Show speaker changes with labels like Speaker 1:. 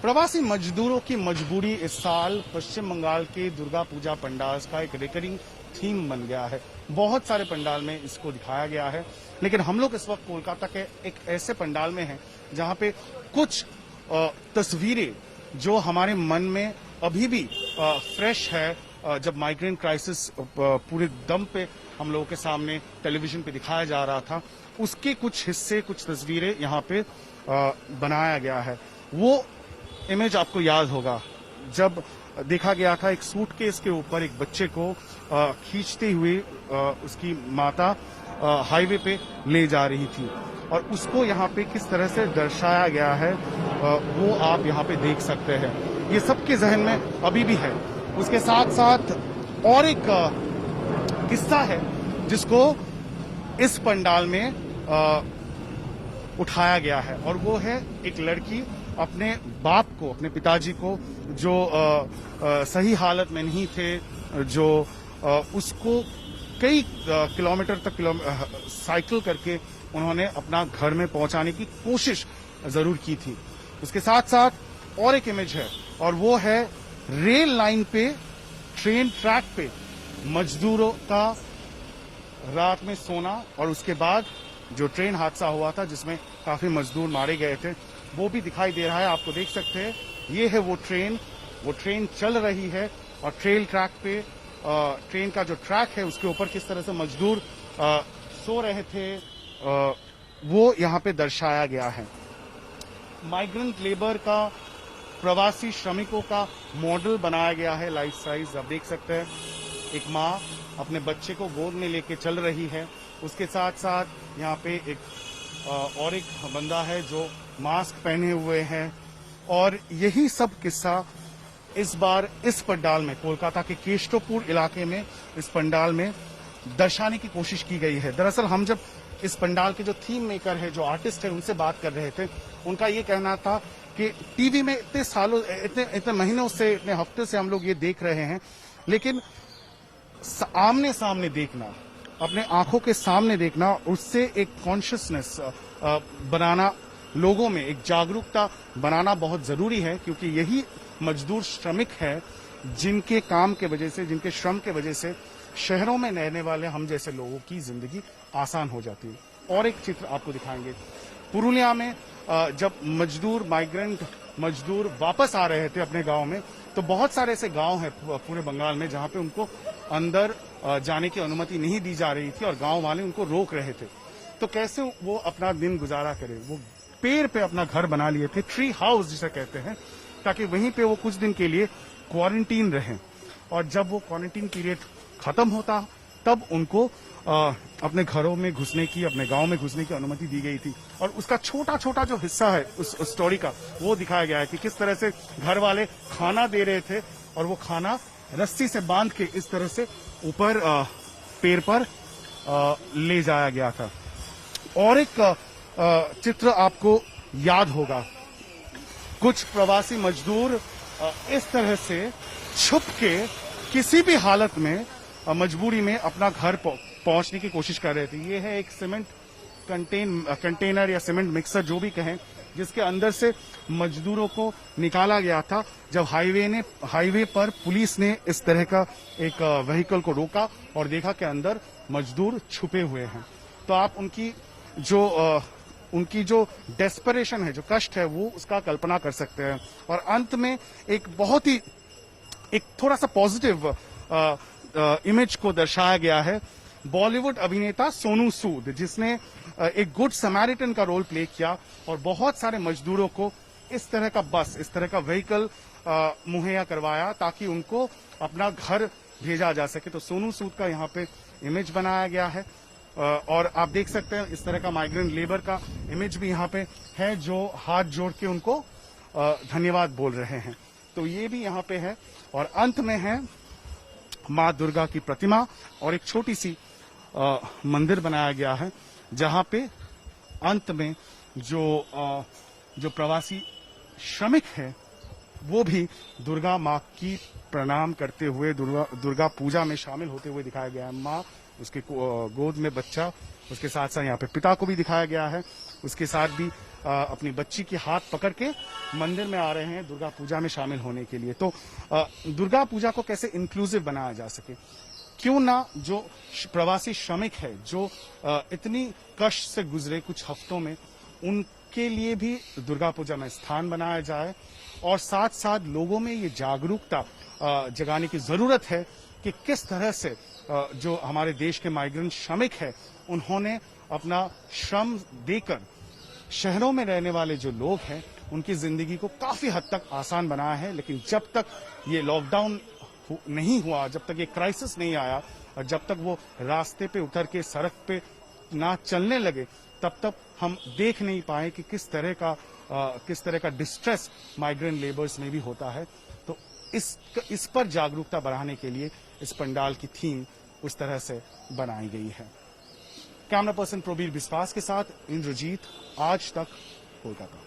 Speaker 1: प्रवासी मजदूरों की मजबूरी इस साल पश्चिम बंगाल के दुर्गा पूजा पंडाल का एक रिकरिंग थीम बन गया है। बहुत सारे पंडाल में इसको दिखाया गया है, लेकिन हम लोग इस वक्त कोलकाता के एक ऐसे पंडाल में हैं जहां पे कुछ तस्वीरें जो हमारे मन में अभी भी फ्रेश है। जब माइग्रेंट क्राइसिस पूरे दम पे हम लोगों के सामने टेलीविजन पे दिखाया जा रहा था, उसके कुछ हिस्से, कुछ तस्वीरें यहाँ पे बनाया गया है। वो इमेज आपको याद होगा जब देखा गया था एक सूटकेस के ऊपर एक बच्चे को खींचते हुए उसकी माता हाईवे पे ले जा रही थी, और उसको यहाँ पे किस तरह से दर्शाया गया है वो आप यहाँ पे देख सकते हैं। ये सबके जहन में अभी भी है। उसके साथ साथ और एक किस्सा है जिसको इस पंडाल में उठाया गया है, और वो है एक लड़की अपने बाप को, अपने पिताजी को, जो सही हालत में नहीं थे, जो उसको कई किलोमीटर तक साइकिल करके उन्होंने अपना घर में पहुंचाने की कोशिश जरूर की थी। उसके साथ साथ और एक इमेज है, और वो है रेल लाइन पे, ट्रेन ट्रैक पे मजदूरों का रात में सोना, और उसके बाद जो ट्रेन हादसा हुआ था जिसमें काफी मजदूर मारे गए थे, वो भी दिखाई दे रहा है। आपको देख सकते हैं, ये है वो ट्रेन चल रही है, और ट्रेल ट्रैक पे ट्रेन का जो ट्रैक है उसके ऊपर किस तरह से मजदूर सो रहे थे वो यहाँ पे दर्शाया गया है। माइग्रेंट लेबर का, प्रवासी श्रमिकों का मॉडल बनाया गया है लाइफ साइज। आप देख सकते हैं एक माँ अपने बच्चे को गोद में लेके चल रही है। उसके साथ साथ यहाँ पे और एक बंदा है जो मास्क पहने हुए हैं, और यही सब किस्सा इस बार इस पंडाल में, कोलकाता के केशवपुर इलाके में इस पंडाल में दर्शाने की कोशिश की गई है। दरअसल हम जब इस पंडाल के जो थीम मेकर है, जो आर्टिस्ट है, उनसे बात कर रहे थे, उनका ये कहना था कि टीवी में इतने सालों, इतने महीनों से, इतने हफ्ते से हम लोग ये देख रहे हैं, लेकिन आमने सामने देखना, अपने आंखों के सामने देखना, उससे एक कॉन्शियसनेस बनाना, लोगों में एक जागरूकता बनाना बहुत जरूरी है, क्योंकि यही मजदूर श्रमिक है जिनके काम के वजह से, जिनके श्रम के वजह से शहरों में रहने वाले हम जैसे लोगों की जिंदगी आसान हो जाती है। और एक चित्र आपको दिखाएंगे, पुरुलिया में जब माइग्रेंट मजदूर वापस आ रहे थे अपने गांव में, तो बहुत सारे ऐसे गांव हैं पूरे बंगाल में जहां पे उनको अंदर जाने की अनुमति नहीं दी जा रही थी, और गांव वाले उनको रोक रहे थे। तो कैसे वो अपना दिन गुजारा करें, वो पेड़ पे अपना घर बना लिए थे, ट्री हाउस जिसे कहते हैं, ताकि वहीं पे वो कुछ दिन के लिए क्वारंटीन रहें, और जब वो क्वारंटीन पीरियड खत्म होता तब उनको अपने घरों में घुसने की, अपने गांव में घुसने की अनुमति दी गई थी। और उसका छोटा छोटा जो हिस्सा है उस स्टोरी का, वो दिखाया गया है कि किस तरह से घर वाले खाना दे रहे थे, और वो खाना रस्सी से बांध के इस तरह से ऊपर पेड़ पर ले जाया गया था। और एक चित्र आपको याद होगा, कुछ प्रवासी मजदूर इस तरह से छुप के किसी भी हालत में, मजबूरी में अपना घर पहुंचने की कोशिश कर रहे थे। ये है एक सीमेंट कंटेनर या सीमेंट मिक्सर जो भी कहें, जिसके अंदर से मजदूरों को निकाला गया था जब हाईवे पर पुलिस ने इस तरह का एक व्हीकल को रोका और देखा कि अंदर मजदूर छुपे हुए हैं। तो आप उनकी जो डेस्परेशन है, जो कष्ट है, वो उसका कल्पना कर सकते हैं। और अंत में एक थोड़ा सा पॉजिटिव इमेज को दर्शाया गया है। बॉलीवुड अभिनेता सोनू सूद, जिसने एक गुड समैरिटन का रोल प्ले किया और बहुत सारे मजदूरों को इस तरह का बस, इस तरह का व्हीकल मुहैया करवाया ताकि उनको अपना घर भेजा जा सके। तो सोनू सूद का यहाँ पे इमेज बनाया गया है, और आप देख सकते हैं इस तरह का माइग्रेंट लेबर का इमेज भी यहाँ पे है, जो हाथ जोड़ के उनको धन्यवाद बोल रहे हैं। तो ये भी यहाँ पे है। और अंत में है माँ दुर्गा की प्रतिमा, और एक छोटी सी मंदिर बनाया गया है, जहाँ पे अंत में जो प्रवासी श्रमिक है वो भी दुर्गा माँ की प्रणाम करते हुए, दुर्गा पूजा में शामिल होते हुए दिखाया गया है। माँ, उसके गोद में बच्चा, उसके साथ साथ यहाँ पे पिता को भी दिखाया गया है। उसके साथ भी अपनी बच्ची की हाथ पकड़ के मंदिर में आ रहे हैं दुर्गा पूजा में शामिल होने के लिए। तो दुर्गा पूजा को कैसे इंक्लूसिव बनाया जा सके, क्यों ना जो प्रवासी श्रमिक है जो इतनी कष्ट से गुजरे कुछ हफ्तों में, उनके लिए भी दुर्गा पूजा में स्थान बनाया जाए और साथ साथ लोगों में ये जागरूकता जगाने की जरूरत है कि किस तरह से जो हमारे देश के माइग्रेंट श्रमिक है उन्होंने अपना श्रम देकर शहरों में रहने वाले जो लोग हैं उनकी जिंदगी को काफी हद तक आसान बनाया है। लेकिन जब तक ये लॉकडाउन नहीं हुआ, जब तक ये क्राइसिस नहीं आया और जब तक वो रास्ते पे उतर के सड़क पे ना चलने लगे, तब तक हम देख नहीं पाए कि किस तरह का डिस्ट्रेस माइग्रेंट लेबर्स में भी होता है। तो इस पर जागरूकता बढ़ाने के लिए इस पंडाल की थीम उस तरह से बनाई गई है। कैमरा पर्सन प्रवीर विश्वास के साथ इंद्रजीत, आज तक, कोलकाता।